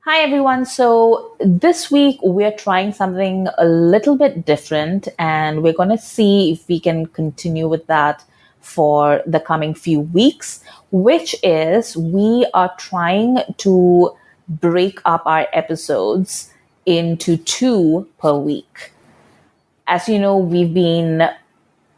Hi, everyone. So, this week we're trying something a little bit different, and we're going to see if we can continue with that for the coming few weeks, which is we are trying to break up our episodes into two per week. As you know, we've been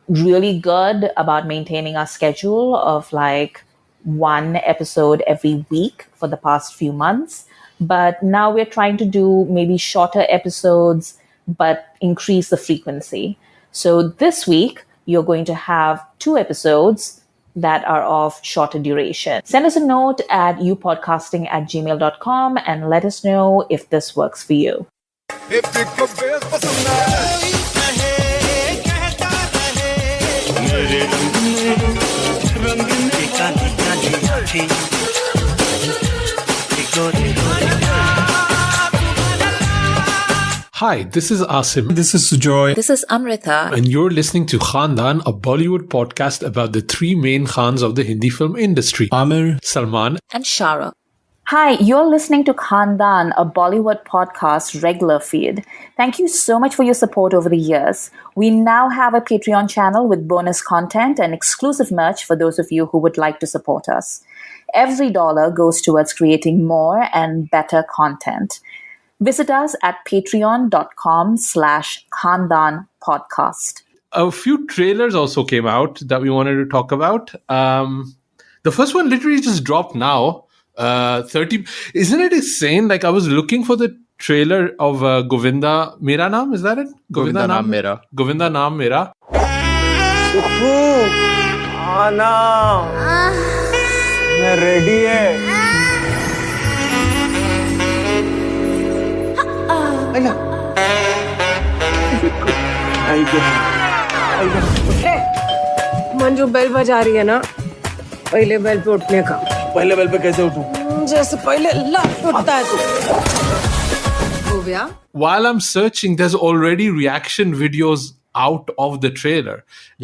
really good about maintaining our schedule of like one episode every week for the past few months. But now we're trying to do maybe shorter episodes, but increase the frequency. So this week, you're going to have two episodes that are of shorter duration. Send us a note at youpodcasting@gmail.com and let us know if this works for you. Hi, this is Asim. This is Sujoy. This is Amrita. And you're listening to Khandaan, a Bollywood podcast about the three main Khans of the Hindi film industry. Aamir, Salman, and Shahrukh. Hi, you're listening to Khandaan, a Bollywood podcast regular feed. Thank you so much for your support over the years. We now have a Patreon channel with bonus content and exclusive merch for those of you who would like to support us. Every dollar goes towards creating more and better content. Visit us at patreon.com/Khandaan podcast. a few trailers also came out that we wanted to talk about. The first one literally just dropped now. 30. Isn't it insane? Like I was looking for the trailer of Govinda. Mera Naam, is that it? Govinda Naam Mera. Govinda Naam Mera. मैं ready है Manju bell बजा रही है ना पहले bell पे उठने का पहले बेल पे कैसे उठूं जैसे पहले लाख उठता है तू हो गया While I'm searching, there's already reaction videos out of the trailer.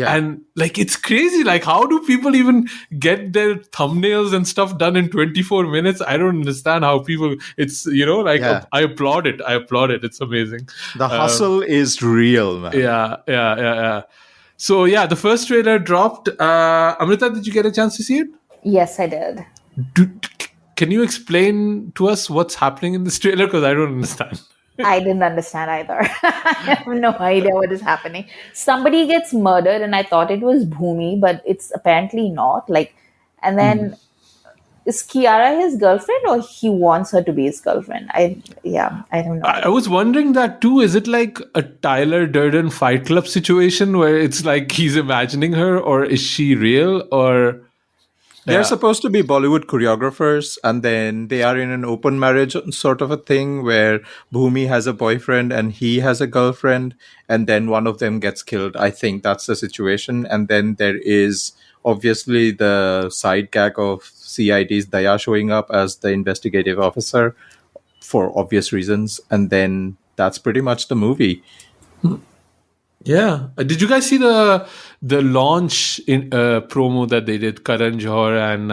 Yeah. And like, it's crazy. Like, how do people even get their thumbnails and stuff done in 24 minutes? I don't understand how people, it's, like, Yeah. I applaud it. It's amazing. the hustle is real, man. Yeah. So, yeah, the first trailer dropped. Amrita, did you get a chance to see it? Yes, I did. Can you explain to us what's happening in this trailer? Because I don't understand. I didn't understand either. I have no idea what is happening. Somebody gets murdered and I thought it was Bhumi, but it's apparently not. And then is Kiara his girlfriend or he wants her to be his girlfriend? I don't know. I was wondering that too. Is it like a Tyler Durden Fight Club situation where it's like he's imagining her, or is she real? Or They're supposed to be Bollywood choreographers, and then they are in an open marriage sort of a thing where Bhumi has a boyfriend and he has a girlfriend, and then one of them gets killed. I think that's the situation. And then there is obviously the side gag of CID's Daya showing up as the investigative officer for obvious reasons. And then that's pretty much the movie. Yeah. Did you guys see the launch in promo that they did, Karan Johar and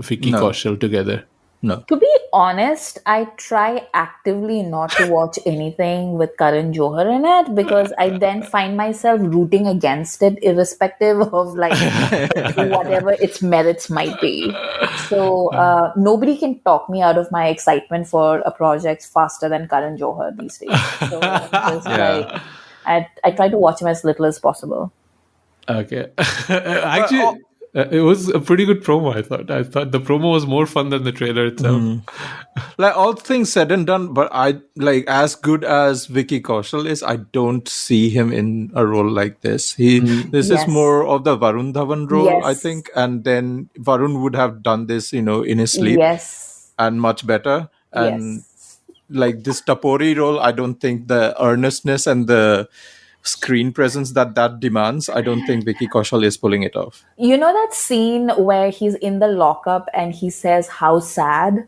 Vicky No. Kaushal together? No. To be honest, I try actively not to watch anything with Karan Johar in it because I then find myself rooting against it irrespective of whatever its merits might be. So nobody can talk me out of my excitement for a project faster than Karan Johar these days. So Yeah. I try to watch him as little as possible. Okay. Actually, it was a pretty good promo, I thought. I thought the promo was more fun than the trailer itself. Like all things said and done, but I like as good as Vicky Kaushal is, I don't see him in a role like this. This Yes. is more of the Varun Dhawan role, Yes. I think, and then Varun would have done this, in his sleep Yes. and much better. And Yes. like this Tapori role, I don't think the earnestness and the screen presence that demands, I don't think Vicky Kaushal is pulling it off. You know that scene where he's in the lockup and he says, "How sad?"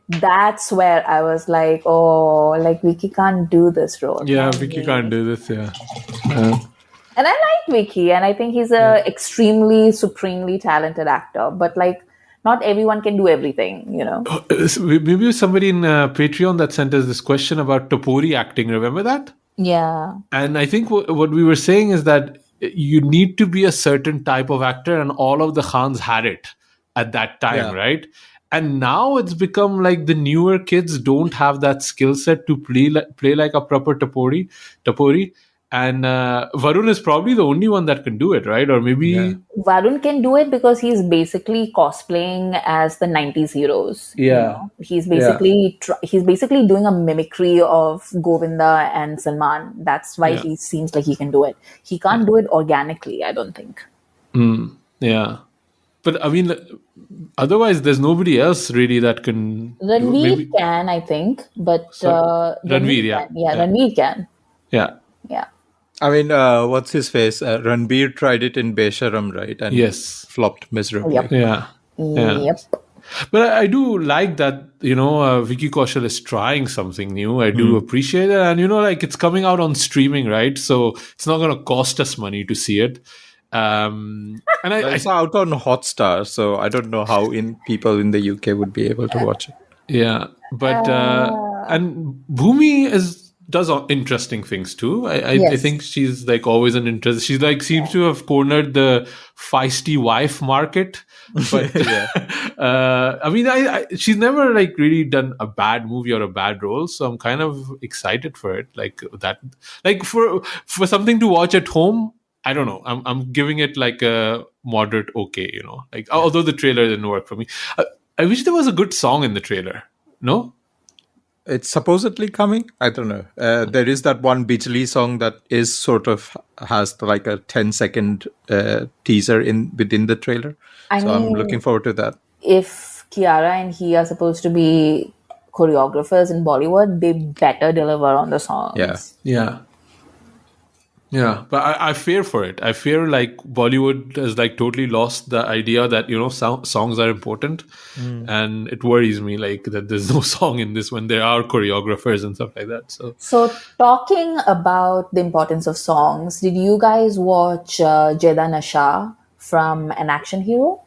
That's where I was like, oh, like Vicky can't do this role. Yeah, can Vicky he? can't do this, yeah. And I like Vicky, and I think he's a extremely, supremely talented actor. But like not everyone can do everything, you know. Maybe somebody in Patreon that sent us this question about Topori acting. Remember that? Yeah. And I think what we were saying is that you need to be a certain type of actor, and all of the Khans had it at that time, Yeah. right? And now it's become like the newer kids don't have that skill set to play like a proper Topori. And Varun is probably the only one that can do it, right? Or maybe... Yeah. Varun can do it because he's basically cosplaying as the 90s heroes. You Yeah. know? He's basically he's basically doing a mimicry of Govinda and Salman. That's why he seems like he can do it. He can't do it organically, I don't think. Yeah. But I mean, otherwise, there's nobody else really that can. Ranveer can, I think, but Ranveer, yeah. can. Yeah, Ranveer can. Yeah. Yeah. I mean, what's his face? Ranbir tried it in Besharam, right? And Yes. flopped miserably. Yep. Yeah. Yep. But I do like that, Vicky Kaushal is trying something new. I do appreciate it. And, like it's coming out on streaming, right? So it's not going to cost us money to see it. And It's out on Hotstar, so I don't know how people in the UK would be able to watch it. Yeah. But, and Bhumi does interesting things too. I think she's like always an interest. She's like seems to have cornered the feisty wife market. But I mean, she's never like really done a bad movie or a bad role. So I'm kind of excited for it. Like that, like for something to watch at home. I don't know. I'm giving it like a moderate okay. Like although the trailer didn't work for me. I wish there was a good song in the trailer. No. It's supposedly coming. I don't know. There is that one Bijli song that is sort of has like a 10-second teaser within the trailer. I'm looking forward to that. If Kiara and he are supposed to be choreographers in Bollywood, they better deliver on the songs. Yeah, but I fear for it. I fear like Bollywood has like totally lost the idea that songs are important, and it worries me like that there's no song in this when there are choreographers and stuff like that. So talking about the importance of songs, did you guys watch Jeda Nasha from An Action Hero?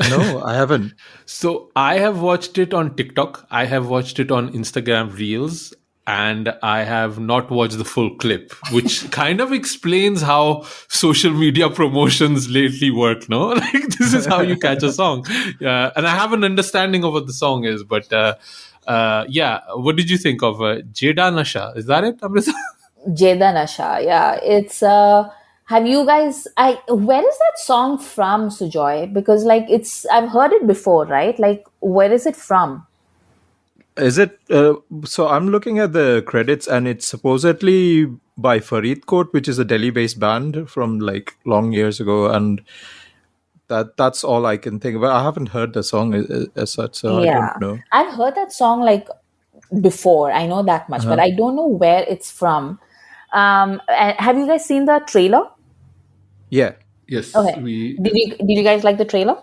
No, I haven't. So I have watched it on TikTok. I have watched it on Instagram Reels. And I have not watched the full clip, which kind of explains how social media promotions lately work, no? Like, this is how you catch a song. And I have an understanding of what the song is, but what did you think of Jeda Nasha? Is that it, Amrita? Jeda Nasha, yeah. It's, have you guys, where is that song from, Sujoy? Because like I've heard it before, right? Like, where is it from? Is it? So I'm looking at the credits, and it's supposedly by Faridkot, which is a Delhi-based band from like long years ago, and that's all I can think about. I haven't heard the song as such, so I don't know. I've heard that song like before. I know that much, but I don't know where it's from. Have you guys seen the trailer? Yeah. Yes. Okay. Did you guys like the trailer?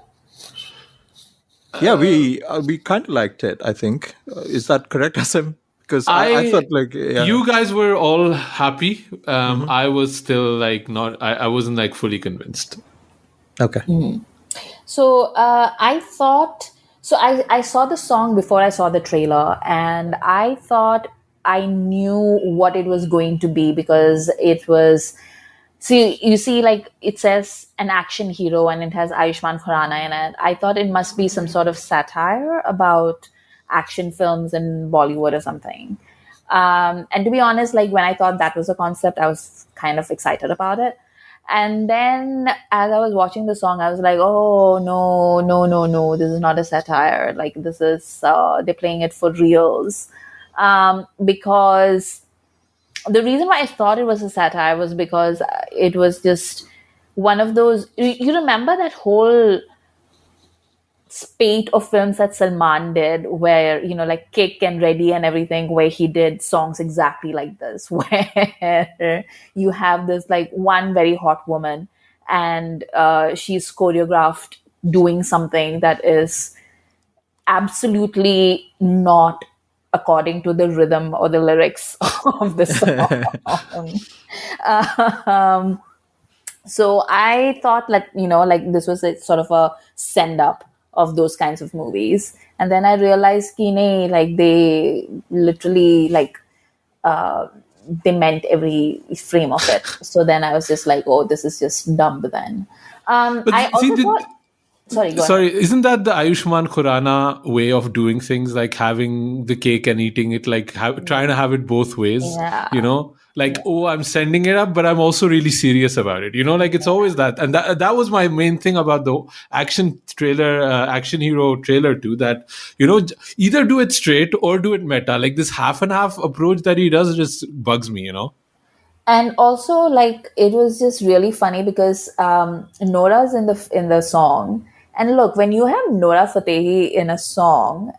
Yeah, we kind of liked it, I think. Is that correct, Asim? Because I thought like... Yeah. You guys were all happy. I was still like not... I wasn't like fully convinced. Okay. So I thought... So I saw the song before I saw the trailer, and I thought I knew what it was going to be because it was... See, you see, like it says An Action Hero and it has Ayushmann Khurrana in it. I thought it must be some sort of satire about action films in Bollywood or something. And to be honest, like when I thought that was a concept, I was kind of excited about it. And then as I was watching the song, I was like, oh, no, this is not a satire. Like this is, they're playing it for reals. Because the reason why I thought it was a satire was because it was just one of those... You remember that whole spate of films that Salman did where, like Kick and Ready and everything, where he did songs exactly like this, where you have this like one very hot woman and she's choreographed doing something that is absolutely not according to the rhythm or the lyrics of the song. So I thought like, like this was a sort of a send up of those kinds of movies. And then I realized ki nahi, like they literally like they meant every frame of it. So then I was just like, oh, this is just dumb then. But I see, also thought, sorry, go ahead. isn't that the Ayushmann Khurrana way of doing things, like having the cake and eating it, like trying to have it both ways? Yeah. You know, like, oh, I'm sending it up, but I'm also really serious about it. You know, like it's always that, and that was my main thing about the action hero trailer too. That, you know, either do it straight or do it meta. Like this half and half approach that he does just bugs me. You know. And also, like, it was just really funny because Nora's in the song, and look, when you have Nora Fatehi in a song,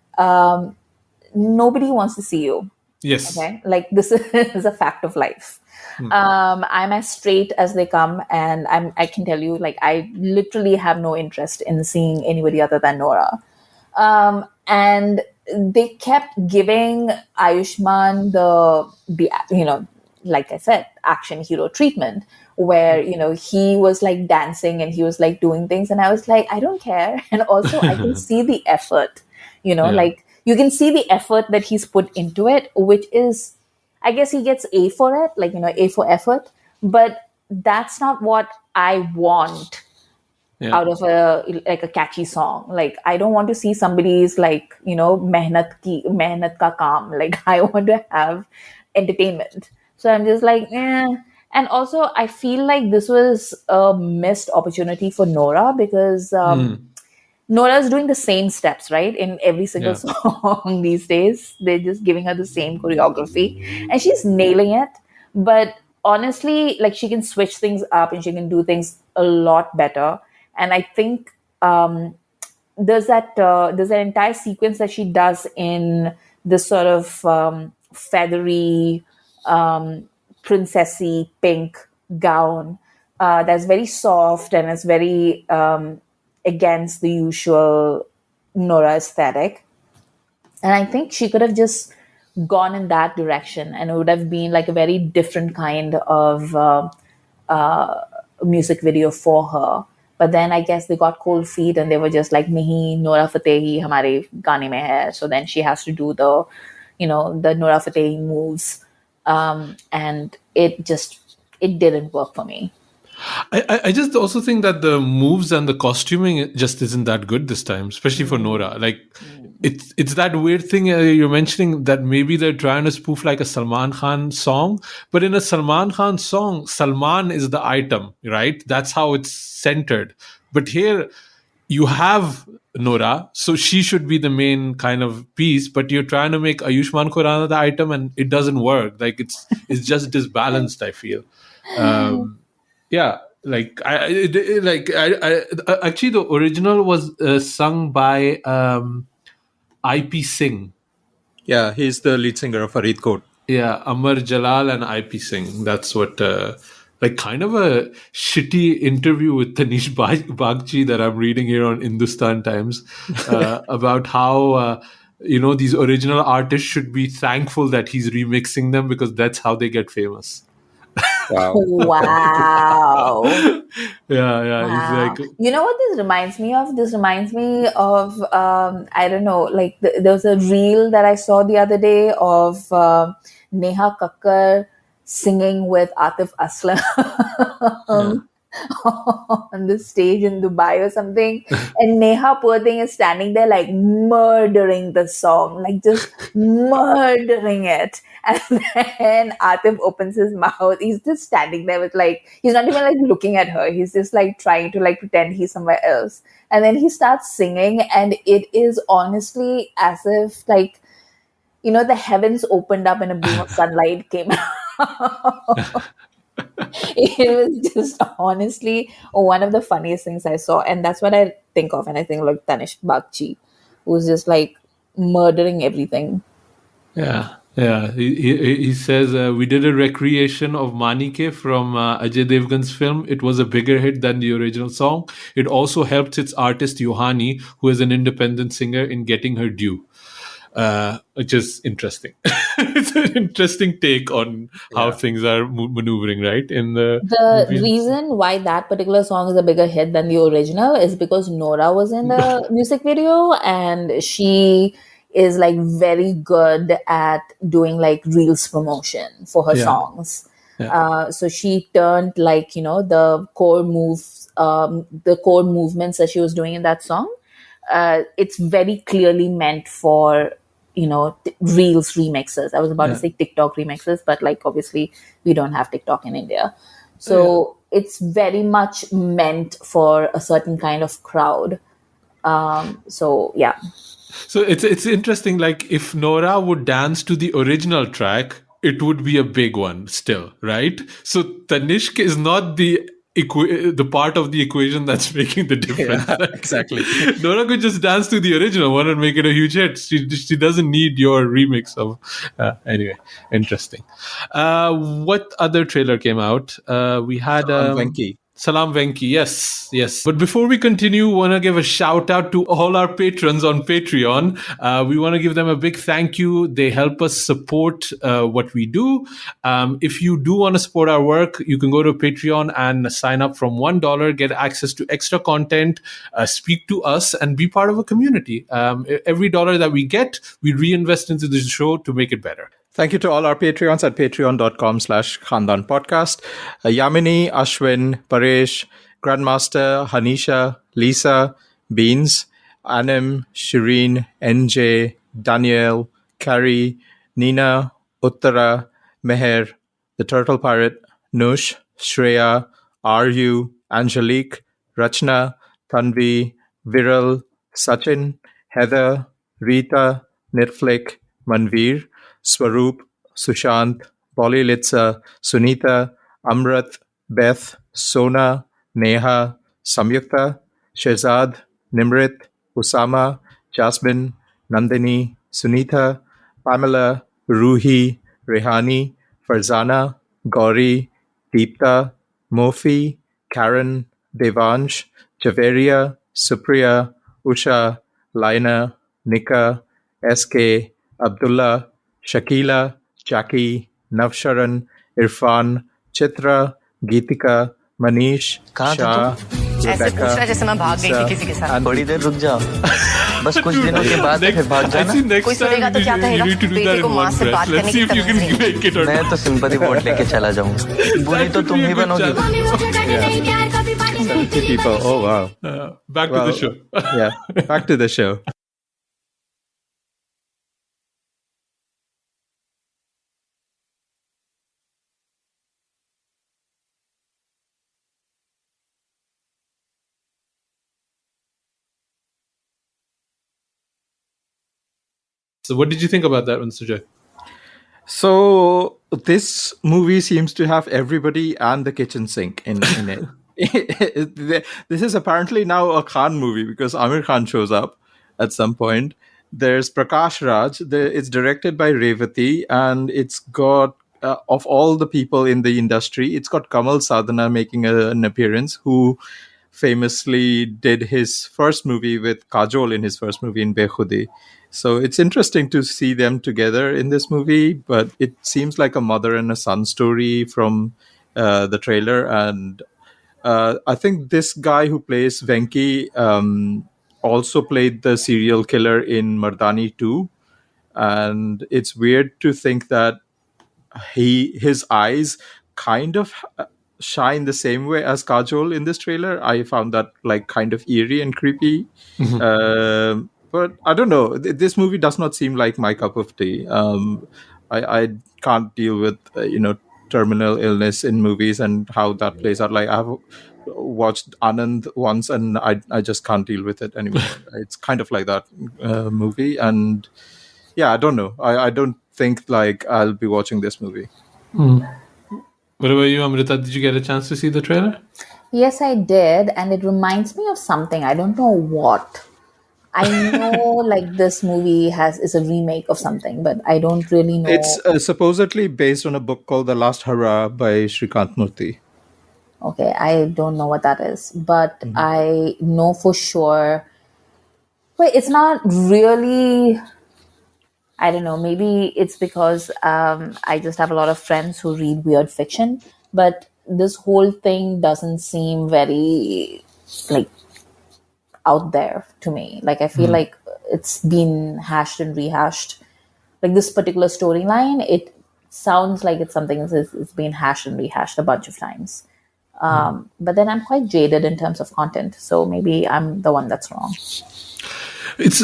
nobody wants to see you. Yes. Okay, like this is a fact of life. I'm as straight as they come, and I can tell you, like, I literally have no interest in seeing anybody other than Nora. And they kept giving Ayushmann the you know, like I said, action hero treatment, where, you know, he was like dancing and he was like doing things, and I was like, I don't care. And also I can see the effort, you know, like you can see the effort that he's put into it, which is, I guess he gets A for it, like, you know, A for effort, but that's not what I want out of a catchy song. Like, I don't want to see somebody's, like, you know, mehnat ka kaam. Like, I want to have entertainment. So I'm just like, eh. And also, I feel like this was a missed opportunity for Nora because Nora's doing the same steps, right? In every single song these days. They're just giving her the same choreography. And she's nailing it. But honestly, like, she can switch things up and she can do things a lot better. And I think there's an entire sequence that she does in this sort of feathery, princessy pink gown that's very soft and it's very against the usual Nora aesthetic. And I think she could have just gone in that direction and it would have been like a very different kind of music video for her. But then I guess they got cold feet and they were just like, nahi, Nora Fatehi hamare gaane mein hai. So then she has to do the Nora Fatehi moves. And it didn't work for me. I just also think that the moves and the costuming just isn't that good this time, especially for Nora. Like, it's that weird thing you're mentioning that maybe they're trying to spoof like a Salman Khan song, but in a Salman Khan song, Salman is the item, right? That's how it's centered. But here you have Nora, so she should be the main kind of piece, but you're trying to make Ayushmann Khurrana the item and it doesn't work. Like, it's just disbalanced, I feel. Like actually the original was sung by IP Singh. Yeah, he's the lead singer of Faridkot. Yeah, Amar Jalal and IP Singh. That's what, like, kind of a shitty interview with Tanish Bagchi that I'm reading here on Hindustan Times about how, these original artists should be thankful that he's remixing them because that's how they get famous. Wow. Wow. Yeah. Wow. He's like, you know what this reminds me of? This reminds me of, I don't know, like there was a reel that I saw the other day of Neha Kakkar singing with Atif Aslam on the stage in Dubai or something. And Neha, poor thing, is standing there like murdering the song, like just murdering it. And then Atif opens his mouth. He's just standing there with like, he's not even like looking at her. He's just like trying to like pretend he's somewhere else. And then he starts singing and it is honestly as if like, you know, the heavens opened up and a beam of sunlight came out. It was just honestly one of the funniest things I saw. And that's what I think of. And I think like Tanish Bagchi, who's just like murdering everything. Yeah. He says, we did a recreation of Manike from Ajay Devgan's film. It was a bigger hit than the original song. It also helped its artist Yohani, who is an independent singer, in getting her due. which is interesting. It's an interesting take on how things are maneuvering, right? In the The movie. reason why that particular song is a bigger hit than the original is because Nora was in the music video, and she is like very good at doing like reels promotion for her songs. So she turned like, the core moves, the core movements that she was doing in that song. It's very clearly meant for, reels remixes. I was about to say TikTok remixes, but like obviously we don't have TikTok in India. So it's very much meant for a certain kind of crowd. So yeah. So it's interesting. Like if Nora would dance to the original track, it would be a big one still, right? So Tanishq is not the part of the equation that's making the difference. Yeah, exactly. Nora could just dance to the original one and make it a huge hit. She doesn't need your remix of. Anyway, interesting. What other trailer came out? We had Venky. Salaam, Venky, yes. But before we continue, want to give a shout out to all our patrons on Patreon. We want to give them a big thank you. They help us support what we do. If you do want to support our work, you can go to Patreon and sign up from $1, get access to extra content, speak to us, and be part of a community. Every dollar that we get, we reinvest into the show to make it better. Thank you to all our Patreons at patreon.com/Khandaan podcast. Yamini, Ashwin, Paresh, Grandmaster, Hanisha, Lisa, Beans, Anim, Shireen, NJ, Daniel, Carrie, Nina, Uttara, Meher, The Turtle Pirate, Nush, Shreya, Aryu, Angelique, Rachna, Tanvi, Viral, Sachin, Heather, Rita, Nirflik, Manveer, Swaroop, Sushant, Polly Litsa, Sunita, Amrit, Beth, Sona, Neha, Samyukta, Shehzad, Nimrit, Usama, Jasmine, Nandini, Sunita, Pamela, Ruhi, Rehani, Farzana, Gauri, Deepta, Mofi, Karen, Devansh, Javeria, Supriya, Usha, Laina, Nika, SK, Abdullah, Shakila, Jackie, Navsharan, Irfan, Chitra, Geetika, Manish, Shah, ऐसे पूछ रहा है जैसे मैं भाग गई थी किसी के साथ थोड़ी देर रुक जाओ बस कुछ दिनों के बाद फिर भाग जाना कोई सुनेगा तो क्या कहेगा बेटे को माँ से बात करने की तमीज़ नहीं मैं तो सिंपैथी वोट लेके चला जाऊंगा बुरी तो तुम ही बनोगी 70 people. Oh wow. Back to the show. Yeah, back to the show. So what did you think about that one, Sujay? So this movie seems to have everybody and the kitchen sink in it. This is apparently now a Khan movie because Aamir Khan shows up at some point. There's Prakash Raj. It's directed by Revati, and it's got of all the people in the industry, it's got Kamal Sadhana making an appearance, who famously did his first movie with Kajol in his first movie in Bekhudi. So it's interesting to see them together in this movie, but it seems like a mother and a son story from the trailer. And I think this guy who plays Venky also played the serial killer in Mardani 2. And it's weird to think that his eyes kind of shine the same way as Kajol in this trailer. I found that like kind of eerie and creepy. But I don't know. This movie does not seem like my cup of tea. I can't deal with terminal illness in movies and how that plays out. Like I've watched Anand once, and I just can't deal with it anymore. It's kind of like that movie, and yeah, I don't know. I don't think like I'll be watching this movie. What about you, Amrita? Did you get a chance to see the trailer? Yes, I did, and it reminds me of something. I don't know what. I know like this movie is a remake of something, but I don't really know. It's supposedly based on a book called The Last Hurrah by Shrikant Murthy. Okay, I don't know what that is, but I know for sure. Wait, it's not really I don't know, maybe it's because I just have a lot of friends who read weird fiction, but this whole thing doesn't seem very like out there to me. Like I feel like it's been hashed and rehashed. Like this particular storyline, it sounds like it's something it's been hashed and rehashed a bunch of times. But then I'm quite jaded in terms of content, so maybe I'm the one that's wrong. It's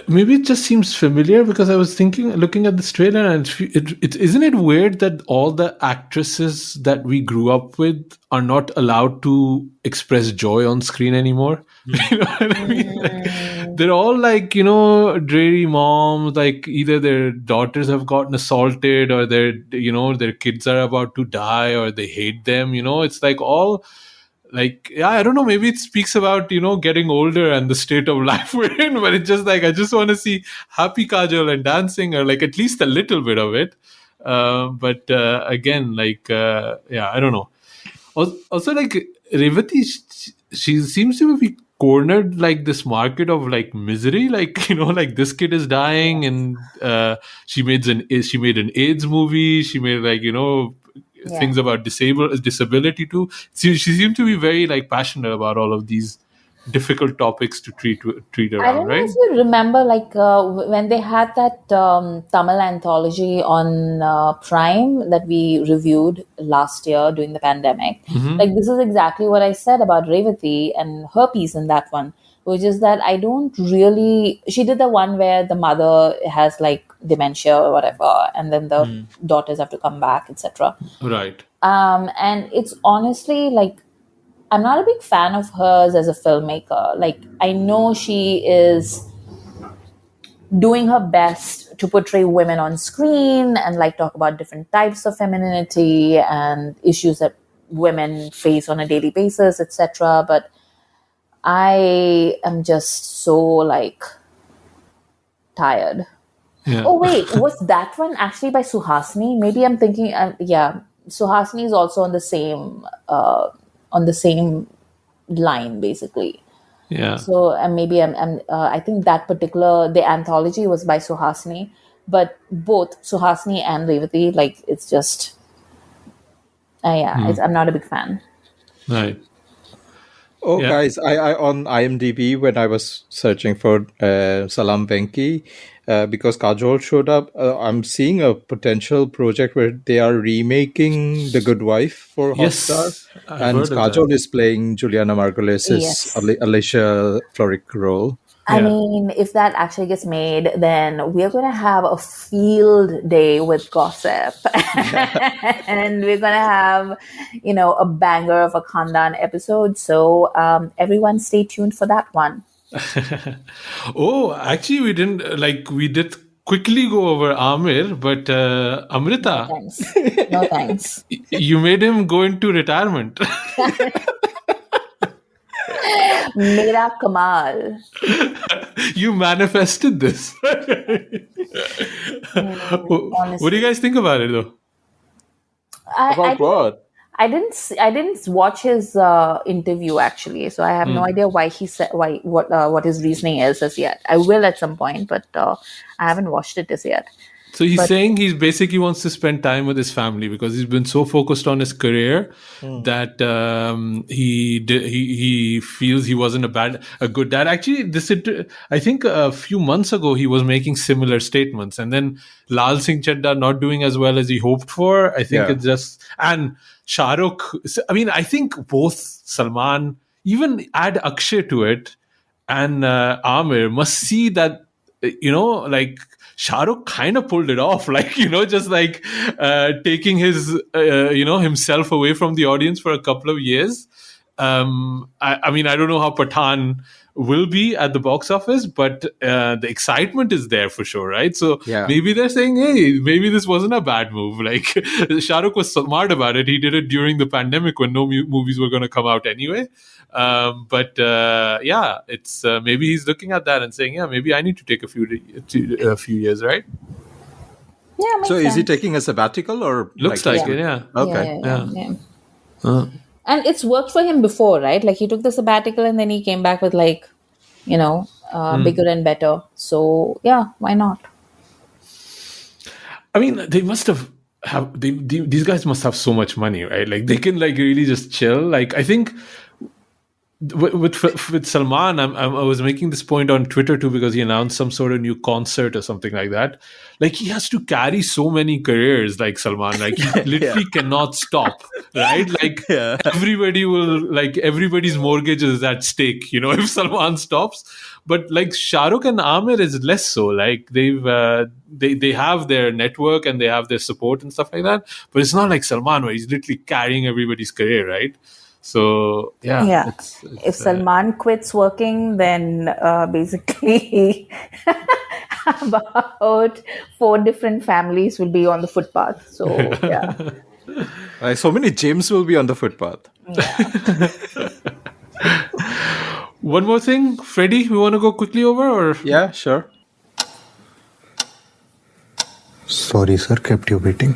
maybe it just seems familiar because I was looking at this trailer, and it isn't it weird that all the actresses that we grew up with are not allowed to express joy on screen anymore. You know what I mean? Like, they're all like, dreary moms. Like either their daughters have gotten assaulted, or their kids are about to die, or they hate them. It's like all. Like, yeah, I don't know, maybe it speaks about, getting older and the state of life we're in, but it's just like, I just want to see happy Kajol and dancing, or like at least a little bit of it. But again, like, yeah, I don't know. Also, like, Revati, she seems to be cornered like this market of like misery, like, like this kid is dying, and she made an AIDS movie, she made like, things about disability too. She seemed to be very like passionate about all of these difficult topics to treat around, I don't know if you remember, like when they had that Tamil anthology on Prime that we reviewed last year during the pandemic. Like this is exactly what I said about Revati and her piece in that one, which is that I don't really. She did the one where the mother has like dementia or whatever, and then the daughters have to come back, etc. Right. And it's honestly like, I'm not a big fan of hers as a filmmaker. Like, I know she is doing her best to portray women on screen and like talk about different types of femininity and issues that women face on a daily basis, etc. But I am just so like tired. Yeah. Oh wait, was that one actually by Suhasini? Maybe I'm thinking. Yeah, Suhasini is also on the same line, basically. Yeah. So maybe I think that the anthology was by Suhasini, but both Suhasini and Revati, like it's just, I'm not a big fan. Right. Oh, yeah. Guys, I on IMDb when I was searching for Salaam Venky, because Kajol showed up, I'm seeing a potential project where they are remaking The Good Wife for Hotstar, and Kajol is playing Juliana Margulies' Alicia Florrick role. I mean, if that actually gets made, then we're going to have a field day with gossip. And we're going to have, a banger of a Khandaan episode. So everyone stay tuned for that one. Oh, actually, we did quickly go over Aamir, but Amrita. No thanks. You made him go into retirement. Mera Kamal. You manifested this. What do you guys think about it, though? About what? I didn't watch his interview actually, so I have no idea why he said what his reasoning is as yet. I will at some point, but I haven't watched it as yet. So he's saying he basically wants to spend time with his family because he's been so focused on his career that he feels he wasn't a good dad. Actually, I think a few months ago he was making similar statements, and then Lal Singh Chadda not doing as well as he hoped for. I think it's just, and Shahrukh. I mean, I think both Salman, even add Akshay to it, and Aamir must see that like. Shahrukh kind of pulled it off, like, just like taking his, himself away from the audience for a couple of years. I mean, I don't know how Pathaan will be at the box office, but the excitement is there for sure, right? So maybe they're saying, hey, maybe this wasn't a bad move. Like, Shahrukh was smart about it. He did it during the pandemic when no movies were going to come out anyway. It's maybe he's looking at that and saying, maybe I need to take a few years, right? Yeah. So is he taking a sabbatical or? Looks like it, yeah. Okay. Yeah. And it's worked for him before, right? Like he took the sabbatical and then he came back with like, bigger and better. So yeah, why not? I mean, they must have these guys must have so much money, right? Like they can like really just chill. Like I think with Salman, I was making this point on Twitter too, because he announced some sort of new concert or something like that. Like he has to carry so many careers, like Salman. Like he literally cannot stop, right? Like everybody's mortgage is at stake, if Salman stops. But like Shahrukh and Aamir is less so. Like they have their network and they have their support and stuff like that. But it's not like Salman, where he's literally carrying everybody's career, right? So yeah. If Salman quits working, then basically about 4 different families will be on the footpath. So yeah, so many gyms will be on the footpath. Yeah. One more thing, Freddy, we want to go quickly over, or yeah, sure. Sorry, sir, kept you waiting.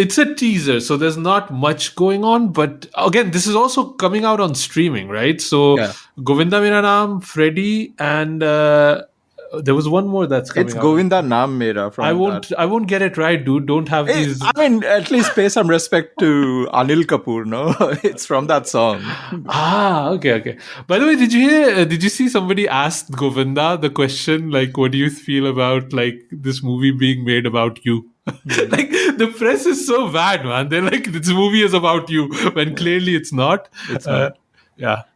it's a teaser, so there's not much going on. But again, this is also coming out on streaming, right? So Govinda, Mera, Naam, Freddy, and there was one more that's coming out. It's Govinda, Naam, Mera. I won't get it right, dude. Don't have these. I mean, at least pay some respect to Anil Kapoor, no? It's from that song. Okay. By the way, did you see somebody asked Govinda the question, like, what do you feel about like this movie being made about you? Like the press is so bad, man. They're like, this movie is about you, when clearly it's not. It's not.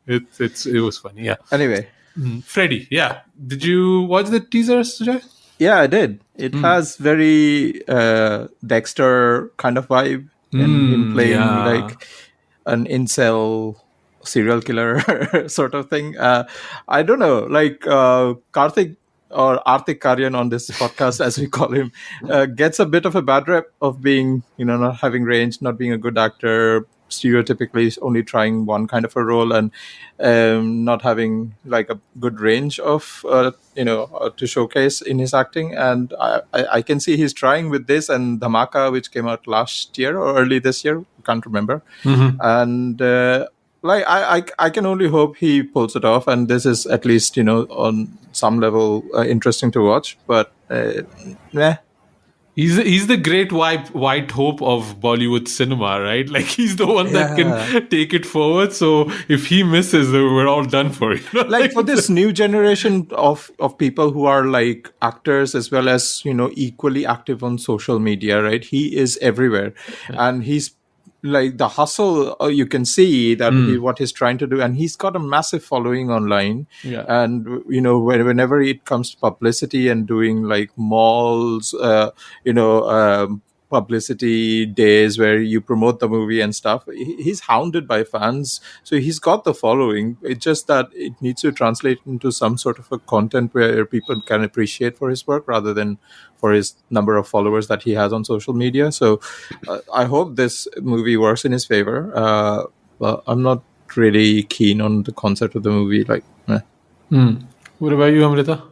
It was funny. Yeah. Anyway, Freddy. Yeah. Did you watch the teaser, Sujay? Yeah, I did. It has very Dexter kind of vibe in playing like an incel serial killer sort of thing. I don't know, like Karthik or Arthik Karyan on this podcast, as we call him, gets a bit of a bad rep of being, not having range, not being a good actor, stereotypically only trying one kind of a role, and not having like a good range of, to showcase in his acting. And I can see he's trying with this and Dhamaka, which came out last year or early this year, can't remember. And I can only hope he pulls it off, and this is at least on some level interesting to watch. But he's the great white hope of Bollywood cinema, right? Like he's the one that can take it forward. So if he misses, we're all done for. Like for this new generation of people who are like actors as well as equally active on social media, right? He is everywhere, and he's like the hustle, you can see that what he's trying to do, and he's got a massive following online. And whenever it comes to publicity and doing like malls, publicity days where you promote the movie and stuff, he's hounded by fans. So he's got the following. It's just that it needs to translate into some sort of a content where people can appreciate for his work rather than for his number of followers that he has on social media. So I hope this movie works in his favor. But I'm not really keen on the concept of the movie. What about you, Amrita?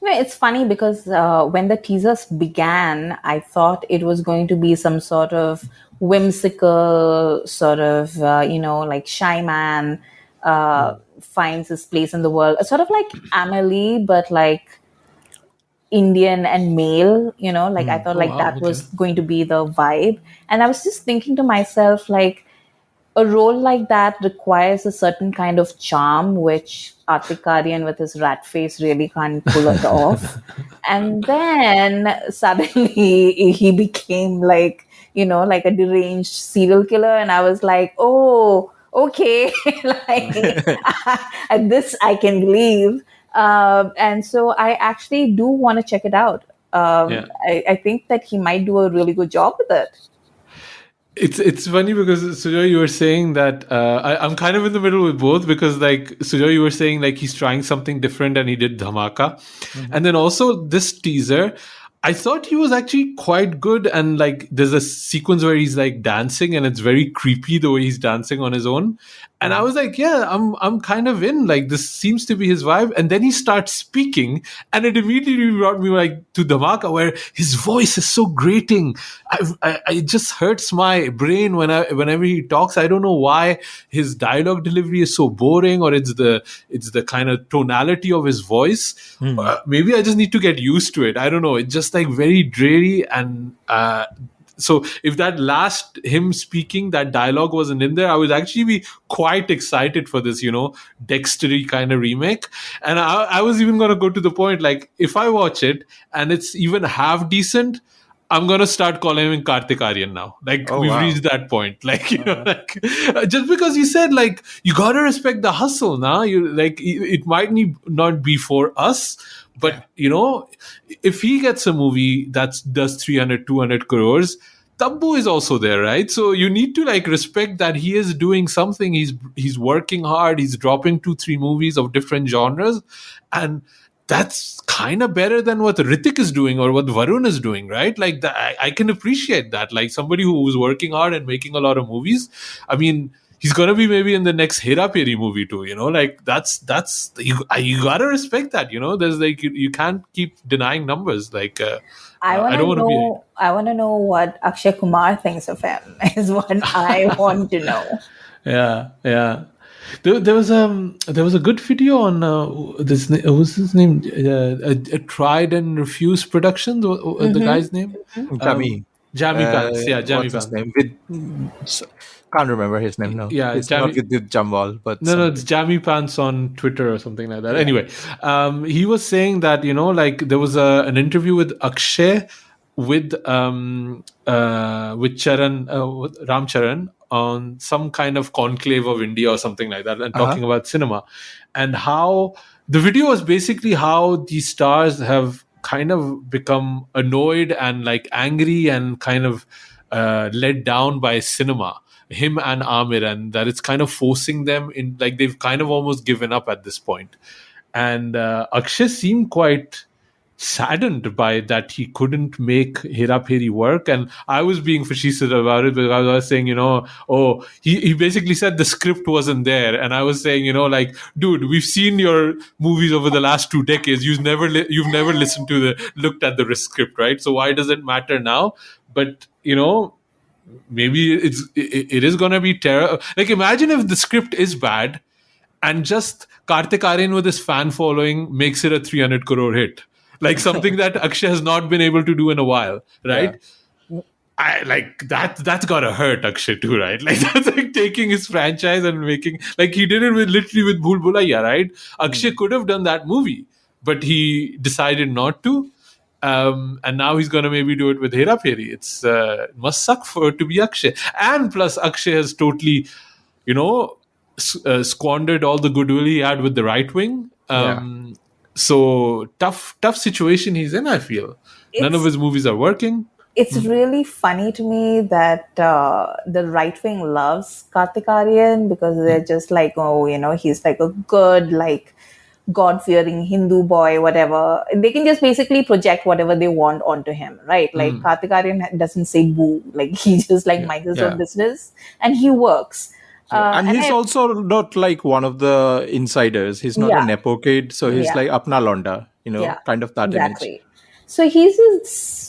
It's funny because when the teasers began, I thought it was going to be some sort of whimsical sort of, like shy man finds his place in the world. Sort of like Amelie, but like Indian and male, I thought that was going to be the vibe. And I was just thinking to myself, like, a role like that requires a certain kind of charm, which Arthik Karyan with his rat face really can't pull it off. And then suddenly he became like, like a deranged serial killer. And I was like, oh, okay. This I can believe. And so I actually do want to check it out. I think that he might do a really good job with it. It's funny because Sujay, you were saying that I'm kind of in the middle with both, because like Sujay, you were saying like he's trying something different and he did Dhamaka, and then also this teaser, I thought he was actually quite good. And like there's a sequence where he's like dancing and it's very creepy the way he's dancing on his own. And I was like, yeah, I'm kind of in. Like, this seems to be his vibe. And then he starts speaking, and it immediately brought me like to Dhamaka, where his voice is so grating. It just hurts my brain whenever he talks. I don't know why his dialogue delivery is so boring, or it's the kind of tonality of his voice. Maybe I just need to get used to it. I don't know. It's just like very dreary and. So if that last him speaking, that dialogue wasn't in there, I would actually be quite excited for this, Dextery kind of remake. And I was even going to go to the point, like, if I watch it and it's even half decent, I'm going to start calling him Kartik Aaryan now. Like, we've reached that point. Like, just because you said, like, you got to respect the hustle now. It might not be for us, but, if he gets a movie that does 300, 200 crores, Tabbu is also there, right? So you need to like respect that he is doing something. He's working hard. He's dropping 2-3 movies of different genres. And that's kind of better than what Hrithik is doing or what Varun is doing, right? Like I can appreciate that. Like somebody who was working hard and making a lot of movies. I mean, he's gonna be maybe in the next Hera Peri movie too, like that's you gotta respect that, there's like you can't keep denying numbers. Like I want to know what Akshay Kumar thinks of him is what I want to know. Yeah. There was a good video on this. What's his name? A Tried and Refused Productions. The guy's name? Jamie Pants. Yeah, Jamie Pants. Can't remember his name now. Yeah, it's not with Jamwal, but no, it's Jamie Pants on Twitter or something like that. Yeah. Anyway, he was saying that like there was an interview with Akshay with Charan Ram Charan on some kind of conclave of India or something like that, and talking about cinema, and how the video was basically how these stars have kind of become annoyed and like angry and kind of let down by cinema. Him and Aamir, and that it's kind of forcing them in, like they've kind of almost given up at this point. And Akshay seemed quite saddened by that he couldn't make Hera Peri work. And I was being facetious about it because I was saying, he basically said the script wasn't there. And I was saying, like, dude, we've seen your movies over the last 2 decades. You've never looked at the script, right? So why does it matter now? But, maybe it is going to be terrible. Like, imagine if the script is bad and just Kartik Aaryan with his fan following makes it a 300 crore hit. Like something that Akshay has not been able to do in a while, right? Yeah. I like that's gotta hurt Akshay too, right? Like that's like taking his franchise and making, like he did it literally with Bhool Bhulaiya, right? Akshay could have done that movie, but he decided not to. And now he's going to maybe do it with Hera Peri. It must suck to be Akshay. And plus Akshay has totally, squandered all the goodwill he had with the right wing. So tough situation he's in, I feel. None of his movies are working. It's really funny to me that the right wing loves Kartik Aaryan because they're just like, he's like a good, like, God-fearing Hindu boy, whatever. They can just basically project whatever they want onto him, right? Like Kartik Aaryan doesn't say boo. Like he just minds his own business and he works. And he's also not like one of the insiders. He's not a nepo kid, so he's like apna londa, kind of that image. So he's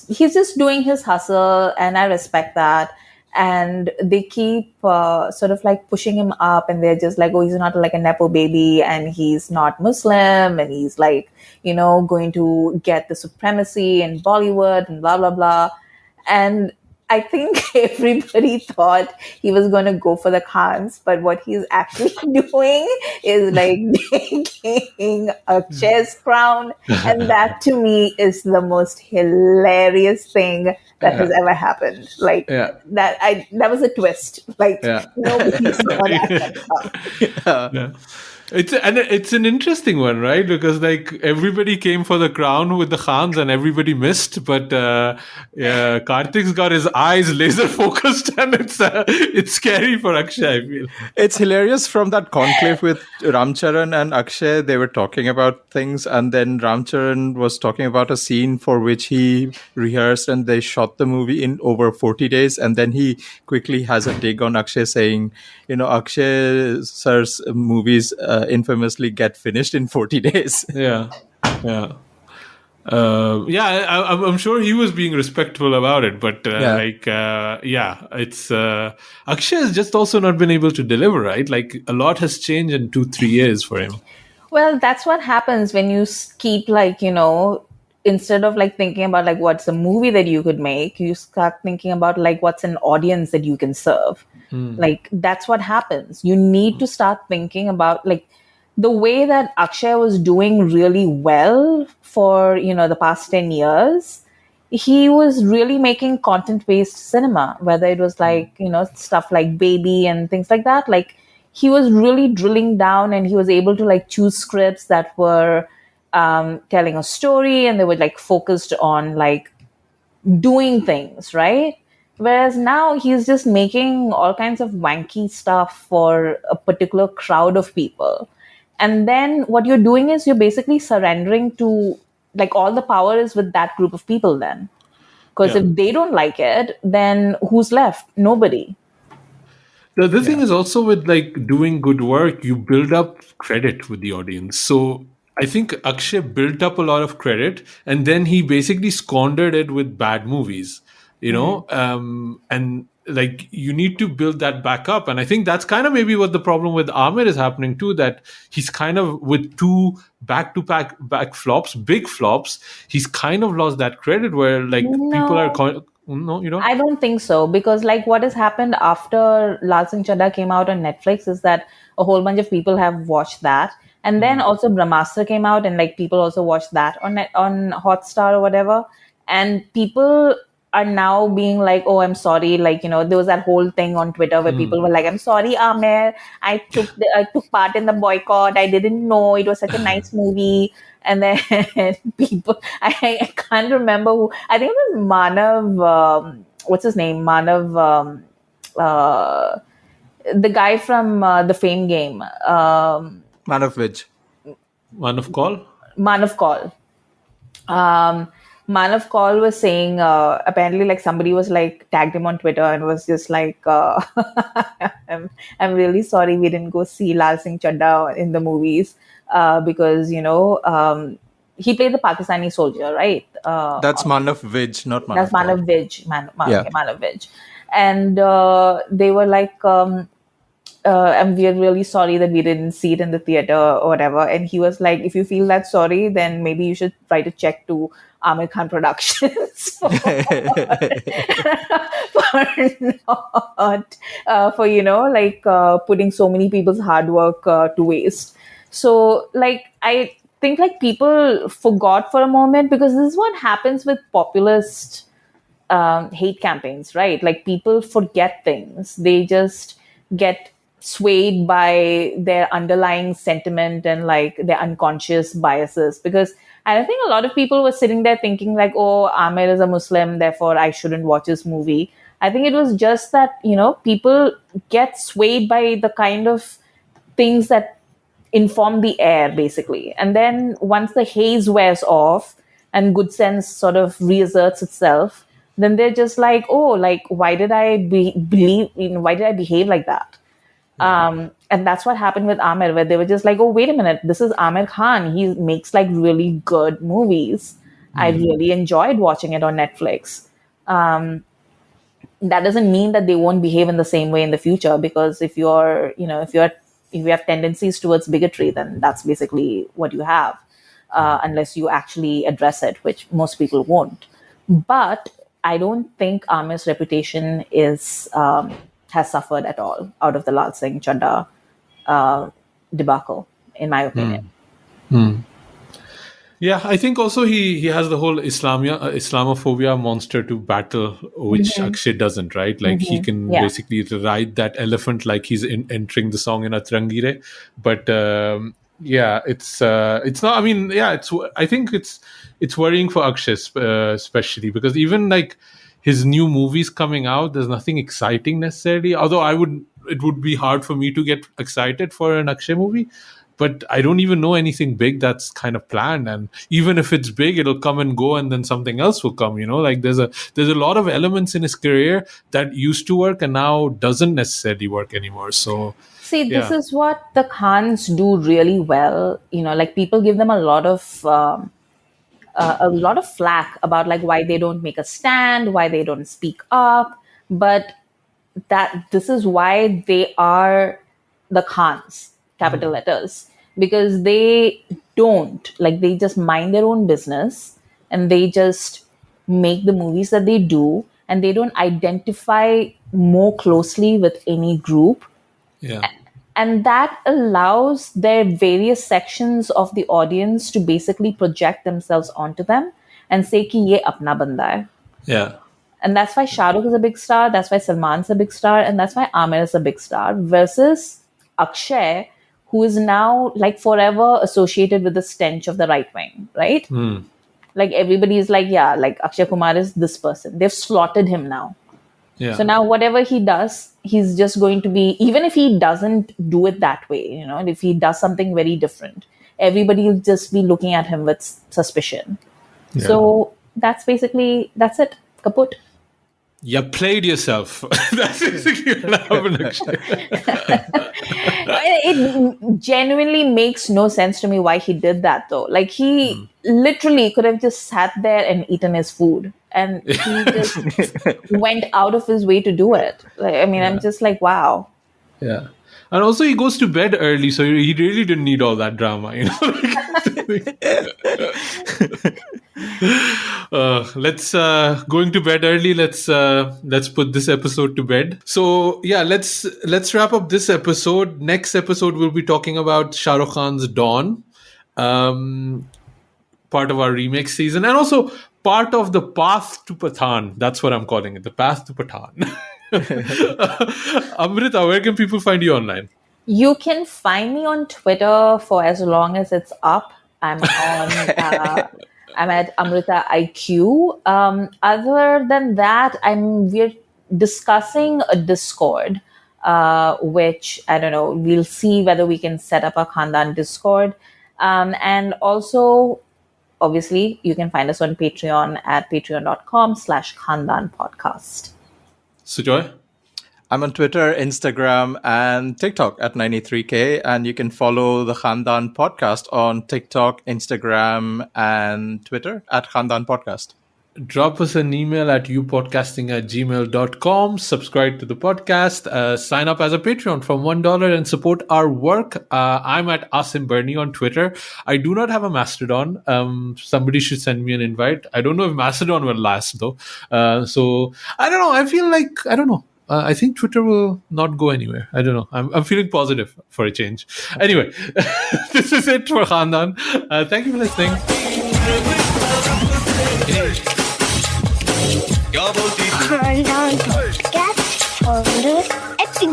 just doing his hustle, and I respect that. And they keep sort of like pushing him up, and they're just like, oh, he's not like a nepo baby, and he's not Muslim, and he's like, going to get the supremacy in Bollywood and blah, blah, blah. And I think everybody thought he was going to go for the Khans, but what he's actually doing is like taking a chess crown. And that to me is the most hilarious thing that has ever happened. Like that was a twist. Like nobody saw that. It's an interesting one, right? Because like everybody came for the crown with the Khans and everybody missed, but Karthik's got his eyes laser focused, and it's scary for Akshay, I feel. It's hilarious from that conclave with Ramcharan and Akshay. They were talking about things, and then Ramcharan was talking about a scene for which he rehearsed, and they shot the movie in over 40 days. And then he quickly has a dig on Akshay, saying, Akshay sir's movies infamously get finished in 40 days. Yeah. I'm sure he was being respectful about it, but it's Akshay has just also not been able to deliver, right? Like a lot has changed in 2-3 years for him. Well, that's what happens when you keep instead of thinking about what's a movie that you could make, you start thinking about what's an audience that you can serve. That's what happens. You need to start thinking about the way that Akshay was doing really well for, the past 10 years. He was really making content-based cinema, whether it was stuff like Baby and things like that. He was really drilling down, and he was able to choose scripts that were telling a story, and they were focused on doing things, right? Whereas now he's just making all kinds of wanky stuff for a particular crowd of people. And then what you're doing is you're basically surrendering to all the power is with that group of people then. Because if they don't like it, then who's left? Nobody. The other thing is also with doing good work, you build up credit with the audience. So I think Akshay built up a lot of credit, and then he basically squandered it with bad movies, and you need to build that back up. And I think that's kind of maybe what the problem with Aamir is happening too, that he's kind of with 2 back flops, big flops, he's kind of lost that credit where people are I don't think so, because what has happened after Lal Singh Chaddha came out on Netflix is that a whole bunch of people have watched that, and then also Brahmastra came out, and people also watched that on Hotstar or whatever, and people are now being oh, I'm sorry, there was that whole thing on Twitter where people were I'm sorry, Aamir, I took part in the boycott, I didn't know, it was such a nice movie. And then people, I can't remember who, I think it was Manav, what's his name? Manav, the guy from the Fame game. Manav Vij. Manav Kaul? Manav Kaul. Manav Kaul was saying, apparently somebody was tagged him on Twitter and was just I'm really sorry we didn't go see Lal Singh Chaddha in the movies. Because he played the Pakistani soldier, right? That's Manav Vij, not Manav. That's Manav Vij. Manav Vij. And they were and we're really sorry that we didn't see it in the theater or whatever. And he was if you feel that sorry, then maybe you should write a check to Aamir Khan Productions for putting so many people's hard work to waste. So, I think people forgot for a moment, because this is what happens with populist hate campaigns, right? People forget things. They just get swayed by their underlying sentiment and their unconscious biases. Because I think a lot of people were sitting there thinking oh, Aamir is a Muslim, therefore I shouldn't watch this movie. I think it was just that, people get swayed by the kind of things that inform the air, basically. And then once the haze wears off and good sense sort of reasserts itself, then they're just why did I why did I behave like that? And that's what happened with Aamir, where they were just oh, wait a minute, this is Aamir Khan. He makes really good movies. I really enjoyed watching it on Netflix. That doesn't mean that they won't behave in the same way in the future, because if you have tendencies towards bigotry, then that's basically what you have, unless you actually address it, which most people won't. But I don't think Aamir's reputation has suffered at all out of the Lal Singh Chaddha debacle, in my opinion. Yeah, I think also he has the whole Islamophobia monster to battle, which Akshay doesn't, right? Like he can basically ride that elephant like he's entering the song in Atrangire. But it's not. I mean, I think it's worrying for Akshay especially because even like his new movies coming out, there's nothing exciting necessarily. Although it would be hard for me to get excited for an Akshay movie. But I don't even know anything big that's kind of planned. And even if it's big, it'll come and go and then something else will come, Like there's a lot of elements in his career that used to work and now doesn't necessarily work anymore. So see, this is what the Khans do really well. Like people give them a lot of flack about like why they don't make a stand, why they don't speak up. But this is why they are the Khans, capital letters. Because they don't, like they just mind their own business and they just make the movies that they do and they don't identify more closely with any group. Yeah. And that allows their various sections of the audience to basically project themselves onto them and say ki ye apna banda hai. Yeah. And that's why Shahrukh is a big star, that's why Salman's a big star, and that's why Aamir is a big star versus Akshay, who is now like forever associated with the stench of the right wing, right? Like everybody is like, yeah, like Akshay Kumar is this person. They've slotted him now. Yeah. So now whatever he does, he's just going to be, even if he doesn't do it that way, and if he does something very different, everybody will just be looking at him with suspicion. Yeah. So that's it. Kaput. You played yourself. That's basically what happened. It genuinely makes no sense to me why he did that though. Like he literally could have just sat there and eaten his food, and he just went out of his way to do it. Like, I mean, I'm just like, wow. Yeah. And also he goes to bed early, so he really didn't need all that drama, Let's going to bed early. Let's put this episode to bed. So yeah, let's wrap up this episode. Next episode we'll be talking about Shahrukh Khan's Dawn, part of our remake season, and also part of the path to Pathaan. That's what I'm calling it, the path to Pathaan. Amrita, where can people find you online? You can find me on Twitter for as long as it's up. I'm on. I'm at Amrita IQ. Other than that, we're discussing a Discord, which I don't know. We'll see whether we can set up a Khandaan Discord, and also, obviously, you can find us on Patreon at patreon.com/Khandaan Podcast. Sujoy? I'm on Twitter, Instagram, and TikTok at 93K. And you can follow the Khandaan Podcast on TikTok, Instagram, and Twitter at Khandaan Podcast. Drop us an email at youpodcasting@gmail.com. Subscribe to the podcast. Sign up as a Patreon from $1 and support our work. I'm at Asim Bernie on Twitter. I do not have a Mastodon. Somebody should send me an invite. I don't know if Mastodon will last though. So I don't know. I feel like, I don't know. I think Twitter will not go anywhere. I don't know. I'm feeling positive for a change. Anyway, this is it for Khandaan. Thank you for listening. Khandaan Podcast, bollywood acting.